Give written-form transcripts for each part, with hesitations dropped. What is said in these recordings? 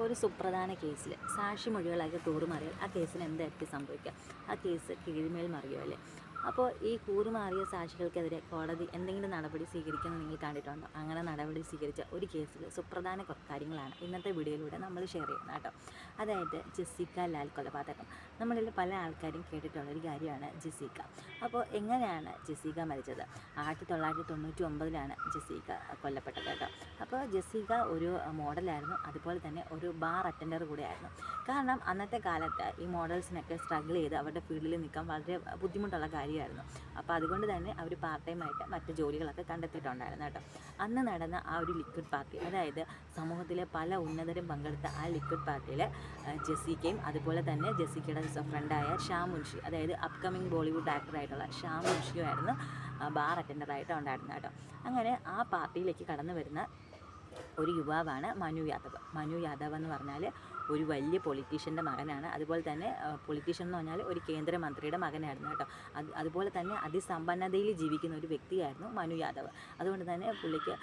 ഒരു സുപ്രധാന കേസിൽ സാക്ഷിമൊഴികളാക്കി കൂറുമാറിയാൽ ആ കേസിന് എന്തായിരിക്കും സംഭവിക്കുക? ആ കേസ് കീഴ്മേൽ മറിയോ അല്ലേ? അപ്പോൾ ഈ കൂറുമാറിയ സാക്ഷികൾക്കെതിരെ കോടതി എന്തെങ്കിലും നടപടി സ്വീകരിക്കുന്നത് നിങ്ങൾ കണ്ടിട്ടുണ്ടോ? അങ്ങനെ നടപടി സ്വീകരിച്ച ഒരു കേസിൽ സുപ്രധാന കാര്യങ്ങളാണ് ഇന്നത്തെ വീഡിയോയിലൂടെ നമ്മൾ ഷെയർ ചെയ്യുന്നത് കേട്ടോ. അതായത് ജെസ്സിക്ക ലാൽ കൊലപാതകം. നമ്മളിൽ പല ആൾക്കാരും കേട്ടിട്ടുള്ളൊരു കാര്യമാണ് ജെസ്സിക്ക. അപ്പോൾ എങ്ങനെയാണ് ജെസ്സിക്ക മരിച്ചത്? 1999 ജെസ്സിക്ക കൊല്ലപ്പെട്ടത് കേട്ടോ. അപ്പോൾ ജെസ്സിക്ക ഒരു മോഡലായിരുന്നു, അതുപോലെ തന്നെ ഒരു ബാർ അറ്റൻഡർ കൂടെയായിരുന്നു. കാരണം അന്നത്തെ കാലത്ത് ഈ മോഡൽസിനൊക്കെ സ്ട്രഗിൾ ചെയ്ത് അവരുടെ ഫീൽഡിൽ നിൽക്കാൻ വളരെ ബുദ്ധിമുട്ടുള്ള കാര്യമായിരുന്നു. അപ്പോൾ അതുകൊണ്ട് തന്നെ അവർ പാർട്ട് ടൈമായിട്ട് മറ്റ് ജോലികളൊക്കെ കണ്ടെത്തിയിട്ടുണ്ടായിരുന്നു കേട്ടോ. അന്ന് നടന്ന ആ ഒരു ലിക്വിഡ് പാർട്ടി, അതായത് സമൂഹത്തിലെ പല ഉന്നതരും പങ്കെടുത്ത ആ ലിക്വിഡ് പാർട്ടിയിൽ ജെസ്സിക്കയും അതുപോലെ തന്നെ ജെസ്സിക്കയുടെ ഫ്രണ്ടായ ഷാം മുൻഷി, അതായത് അപ്കമിങ് ബോളിവുഡ് ആക്ടറായിട്ടുള്ള ഷാം മുൻഷിയുമായിരുന്നു ബാർ അറ്റൻഡറായിട്ട് ഉണ്ടായിരുന്നത് കേട്ടോ. അങ്ങനെ ആ പാർട്ടിയിലേക്ക് കടന്നു വരുന്ന ഒരു യുവാവാണ് മനു യാദവ്. മനു യാദവ് എന്ന് പറഞ്ഞാൽ ഒരു വലിയ പൊളിറ്റീഷ്യൻ്റെ മകനാണ്. അതുപോലെ തന്നെ പൊളിറ്റീഷ്യൻ എന്ന് പറഞ്ഞാൽ ഒരു കേന്ദ്രമന്ത്രിയുടെ മകനായിരുന്നു കേട്ടോ. അതുപോലെ തന്നെ അതിസമ്പന്നതയിൽ ജീവിക്കുന്ന ഒരു വ്യക്തിയായിരുന്നു മനു യാദവ്. അതുകൊണ്ട് തന്നെ പുള്ളിക്ക്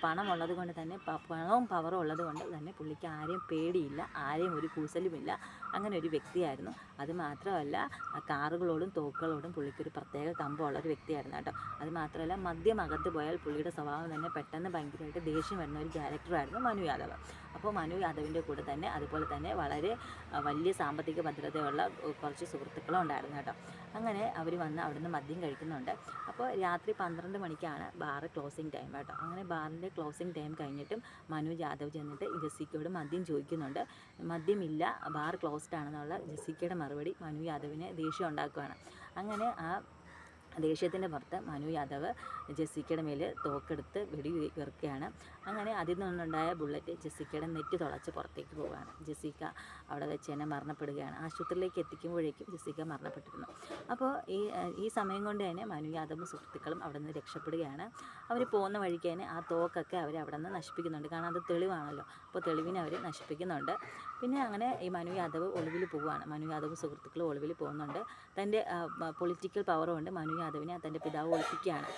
പണമുള്ളത് കൊണ്ട് തന്നെ പണവും പവറും ഉള്ളത് കൊണ്ട് തന്നെ പുള്ളിക്ക് ആരെയും പേടിയില്ല, ആരെയും ഒരു കൂസലുമില്ല. അങ്ങനെ ഒരു വ്യക്തിയായിരുന്നു. അതുമാത്രമല്ല, കാറുകളോടും തോക്കുകളോടും പുള്ളിക്കൊരു പ്രത്യേക കമ്പമുള്ള ഒരു വ്യക്തിയായിരുന്നു കേട്ടോ. അതുമാത്രമല്ല, മദ്യം അകത്ത് പോയാൽ പുള്ളിയുടെ സ്വഭാവം തന്നെ പെട്ടെന്ന് ഭയങ്കരമായിട്ട് ദേഷ്യം വരുന്ന ഒരു ക്യാരക്ടറായിരുന്നു മനു യാദവ്. അപ്പോൾ മനു യാദവിൻ്റെ കൂടെ തന്നെ അതുപോലെ തന്നെ വളരെ വലിയ സാമ്പത്തിക ഭദ്രതയുള്ള കുറച്ച് സുഹൃത്തുക്കളും ഉണ്ടായിരുന്നു കേട്ടോ. അങ്ങനെ അവർ വന്ന് അവിടുന്ന് മദ്യം കഴിക്കുന്നുണ്ട്. അപ്പോൾ രാത്രി 12 മണിക്കാണ് ബാർ ക്ലോസിങ് ടൈം കേട്ടോ. അങ്ങനെ ബാറിൻ്റെ ക്ലോസിങ് ടൈം കഴിഞ്ഞിട്ടും മനു യാദവ് ചെന്നിട്ട് ജെസ്സിക്കയോട് മദ്യം ചോദിക്കുന്നുണ്ട്. മദ്യമില്ല, ബാർ ക്ലോസ്ഡ് ആണെന്നുള്ള ജെസ്സിക്കയുടെ മറുപടി മനു യാദവിനെ ദേഷ്യം ഉണ്ടാക്കുകയാണ്. അങ്ങനെ ആ ദേഷ്യത്തിൻ്റെ പുറത്ത് മനു യാദവ് ജെസ്സിക്കയുടെ മേൽ തോക്കെടുത്ത് വെടി വെറുക്കുകയാണ്. അങ്ങനെ അതിൽ നിന്നുണ്ടായ ബുള്ളറ്റ് ജെസ്സിക്കയുടെ നെറ്റ് തുളച്ച് പുറത്തേക്ക് പോവുകയാണ്. ജെസ്സിക്ക അവിടെ വെച്ച് തന്നെ മരണപ്പെടുകയാണ്. ആശുപത്രിയിലേക്ക് എത്തിക്കുമ്പോഴേക്കും ജെസ്സിക്ക മരണപ്പെട്ടിരുന്നു. അപ്പോൾ ഈ സമയം കൊണ്ട് തന്നെ മനു യാദവും സുഹൃത്തുക്കളും അവിടെ നിന്ന് രക്ഷപ്പെടുകയാണ്. അവർ പോകുന്ന വഴിക്ക് തന്നെ ആ തോക്കൊക്കെ അവർ അവിടെ നിന്ന് നശിപ്പിക്കുന്നുണ്ട്. കാരണം അത് തെളിവാണല്ലോ. അപ്പോൾ തെളിവിനെ അവർ നശിപ്പിക്കുന്നുണ്ട്. പിന്നെ അങ്ങനെ ഈ മനു യാദവ് ഒളിവിൽ പോവുകയാണ്. മനു യാദവ് സുഹൃത്തുക്കൾ ഒളിവിൽ പോകുന്നുണ്ട്. തൻ്റെ പൊളിറ്റിക്കൽ പവർ കൊണ്ട് മനു യാദവിനെ തൻ്റെ പിതാവ് ഒളിപ്പിക്കുകയാണ്.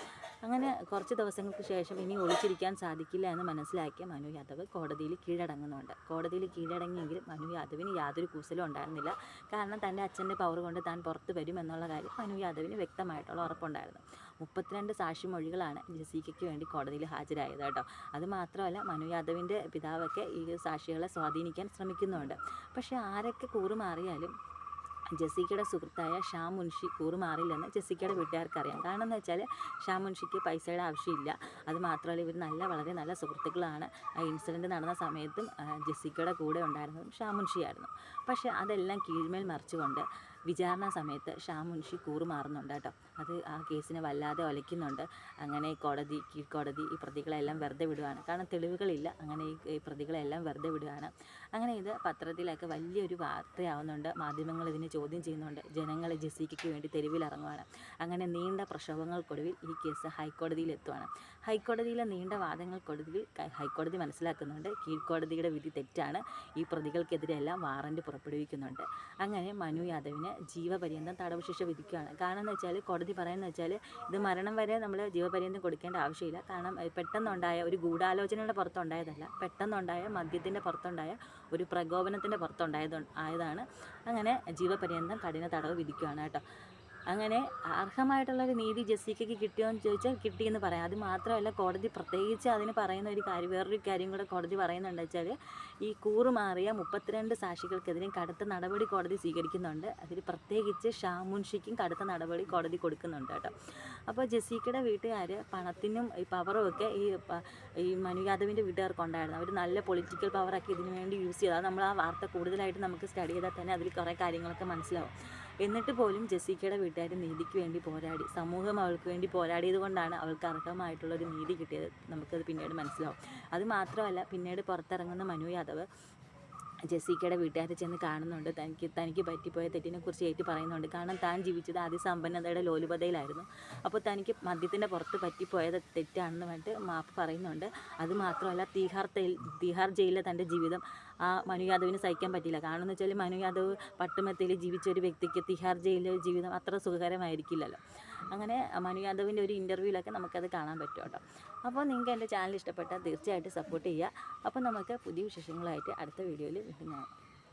അങ്ങനെ കുറച്ച് ദിവസങ്ങൾക്ക് ശേഷം ഇനി ഒളിച്ചിരിക്കാൻ സാധിക്കില്ല എന്ന് മനസ്സിലാക്കിയ മനു യാദവ് കോടതിയിൽ കീഴടങ്ങുന്നുണ്ട്. കോടതിയിൽ കീഴടങ്ങിയെങ്കിലും മനു യാദവിന് യാതൊരു കൂസലും ഉണ്ടായിരുന്നില്ല. കാരണം തൻ്റെ അച്ഛൻ്റെ പവർ കൊണ്ട് താൻ പുറത്ത് വരും എന്നുള്ള കാര്യം മനു യാദവിന് വ്യക്തമായിട്ടുള്ള ഉറപ്പുണ്ടായിരുന്നു. 32 സാക്ഷിമൊഴികളാണ് ജെസ്സിക്കയ്ക്ക് വേണ്ടി കോടതിയിൽ ഹാജരായത് കേട്ടോ. അതുമാത്രമല്ല, മനു യാദവിൻ്റെ പിതാവൊക്കെ ഈ സാക്ഷികളെ സ്വാധീനിക്കാൻ ശ്രമിക്കുന്നുണ്ട്. പക്ഷേ ആരൊക്കെ കൂറുമാറിയാലും ജെസ്സിക്കയുടെ സുഹൃത്തായ ഷാം മുൻഷി കൂറുമാറില്ലെന്ന് ജെസ്സിക്കയുടെ വീട്ടുകാർക്കറിയാം. കാരണം എന്ന് വെച്ചാൽ ഷാം മുൻഷിക്ക് പൈസയുടെ ആവശ്യമില്ല. അതുമാത്രമല്ല, ഇവർ വളരെ നല്ല സുഹൃത്തുക്കളാണ്. ആ ഇൻസിഡൻറ്റ് നടന്ന സമയത്തും ജെസ്സിക്കയുടെ കൂടെ ഉണ്ടായിരുന്നതും ഷാം മുൻഷിയായിരുന്നു. പക്ഷേ അതെല്ലാം കീഴ്മേൽ മറിച്ചുകൊണ്ട് വിചാരണ സമയത്ത് ഷാം മുൻഷി കൂറുമാറുന്നുണ്ട് കേട്ടോ. അത് ആ കേസിനെ വല്ലാതെ ഒലയ്ക്കുന്നുണ്ട്. അങ്ങനെ കീഴ്ക്കോടതി ഈ പ്രതികളെല്ലാം വെറുതെ വിടുകയാണ്. കാരണം തെളിവുകളില്ല. അങ്ങനെ ഈ പ്രതികളെല്ലാം വെറുതെ വിടുകയാണ്. അങ്ങനെ ഇത് പത്രത്തിലൊക്കെ വലിയൊരു വാർത്തയാവുന്നുണ്ട്. മാധ്യമങ്ങൾ ഇതിനെ ചോദ്യം ചെയ്യുന്നുണ്ട്. ജനങ്ങൾ ജെസ്സിക്കയ്ക്ക് വേണ്ടി തെരുവിലിറങ്ങുവാണ്. അങ്ങനെ നീണ്ട പ്രക്ഷോഭങ്ങൾക്കൊടുവിൽ ഈ കേസ് ഹൈക്കോടതിയിൽ എത്തുവാണ്. ഹൈക്കോടതിയിലെ നീണ്ട വാദങ്ങൾക്കൊടുവിൽ ഹൈക്കോടതി മനസ്സിലാക്കുന്നുണ്ട് കീഴ്ക്കോടതിയുടെ വിധി തെറ്റാണ്. ഈ പ്രതികൾക്കെതിരെല്ലാം വാറൻറ്റ് പുറപ്പെടുവിക്കുന്നുണ്ട്. അങ്ങനെ മനു യാദവിന് ജീവപര്യന്തം തടവ് ശിക്ഷ വിധിക്കുകയാണ്. കാരണം എന്ന് വെച്ചാൽ കോടതി പറയുന്നത് വെച്ചാൽ ഇത് മരണം വരെ നമ്മൾ ജീവപര്യന്തം കൊടുക്കേണ്ട ആവശ്യമില്ല. കാരണം പെട്ടെന്നുണ്ടായ ഒരു ഗൂഢാലോചനയുടെ പുറത്തുണ്ടായതല്ല, പെട്ടെന്നുണ്ടായ മദ്യത്തിൻ്റെ പുറത്തുണ്ടായ ഒരു പ്രകോപനത്തിൻ്റെ ആയതാണ്. അങ്ങനെ ജീവപര്യന്തം കഠിന തടവ് വിധിക്കുകയാണ് കേട്ടോ. അങ്ങനെ അർഹമായിട്ടുള്ളൊരു നീതി ജെസ്സിക്കയ്ക്ക് കിട്ടിയോ എന്ന് ചോദിച്ചാൽ കിട്ടിയെന്ന് പറയാം. അത് മാത്രമല്ല, കോടതി പ്രത്യേകിച്ച് അതിന് പറയുന്ന വേറൊരു കാര്യം കൂടെ കോടതി പറയുന്നുണ്ട് വെച്ചാൽ, ഈ കൂറുമാറിയ 32 സാക്ഷികൾക്കെതിരെ കടുത്ത നടപടി കോടതി സ്വീകരിക്കുന്നുണ്ട്. അതിൽ പ്രത്യേകിച്ച് ഷാം മുൻഷിക്കും കടുത്ത നടപടി കോടതി കൊടുക്കുന്നുണ്ട് കേട്ടോ. അപ്പോൾ ജെസ്സിക്കയുടെ വീട്ടുകാർ പണത്തിനും ഈ പവറും ഒക്കെ ഈ മനു യാദവിൻ്റെ വീട്ടുകാർക്കുണ്ടായിരുന്നു. അവർ നല്ല പൊളിറ്റിക്കൽ പവറൊക്കെ ഇതിനു വേണ്ടി യൂസ് ചെയ്തു. അത് നമ്മൾ ആ വാർത്ത കൂടുതലായിട്ട് നമുക്ക് സ്റ്റഡി ചെയ്താൽ തന്നെ അതിൽ കുറേ കാര്യങ്ങളൊക്കെ മനസ്സിലാവും. എന്നിട്ട് പോലും ജെസ്സിക്കയുടെ വീട്ടുകാർ നീതിക്ക് വേണ്ടി പോരാടി. സമൂഹം അവൾക്ക് വേണ്ടി പോരാടിയത് കൊണ്ടാണ് അവൾക്ക് അർഹമായിട്ടുള്ളൊരു നീതി കിട്ടിയത്. നമുക്കത് പിന്നീട് മനസ്സിലാവും. അതുമാത്രമല്ല, പിന്നീട് പുറത്തിറങ്ങുന്ന മനു യാദവ് ജെസ്സിക്കയുടെ വീട്ടുകാരെ ചെന്ന് കാണുന്നുണ്ട്. തനിക്ക് പറ്റിപ്പോയ തെറ്റിനെക്കുറിച്ച് ഏറ്റു പറയുന്നുണ്ട്. കാരണം താൻ ജീവിച്ചത് അതിസമ്പന്നതയുടെ ലോലുപതയിലായിരുന്നു. അപ്പോൾ തനിക്ക് മദ്യത്തിൻ്റെ പുറത്ത് പറ്റിപ്പോയത് തെറ്റാണെന്ന് പറഞ്ഞിട്ട് മാപ്പ് പറയുന്നുണ്ട്. അതുമാത്രമല്ല, തിഹാർ ജയിലിലെ തൻ്റെ ജീവിതം ആ മനു യാദവിന് സഹിക്കാൻ പറ്റിയില്ല. കാരണം എന്ന് വെച്ചാൽ മനു യാദവ് പട്ടുമെത്തയിൽ ജീവിച്ച ഒരു വ്യക്തിക്ക് തിഹാർ ജയിലിലെ ജീവിതം അത്ര സുഖകരമായിരിക്കില്ലല്ലോ. അങ്ങനെ മനു യാദവിൻ്റെ ഒരു ഇൻ്റർവ്യൂവിലൊക്കെ നമുക്കത് കാണാൻ പറ്റും കേട്ടോ. അപ്പോൾ നിങ്ങൾക്ക് എൻ്റെ ചാനൽ ഇഷ്ടപ്പെട്ടാൽ തീർച്ചയായിട്ടും സപ്പോർട്ട് ചെയ്യുക. അപ്പോൾ നമുക്ക് പുതിയ വിശേഷങ്ങളായിട്ട് അടുത്ത വീഡിയോയിൽ വീണ്ടും കാണാം.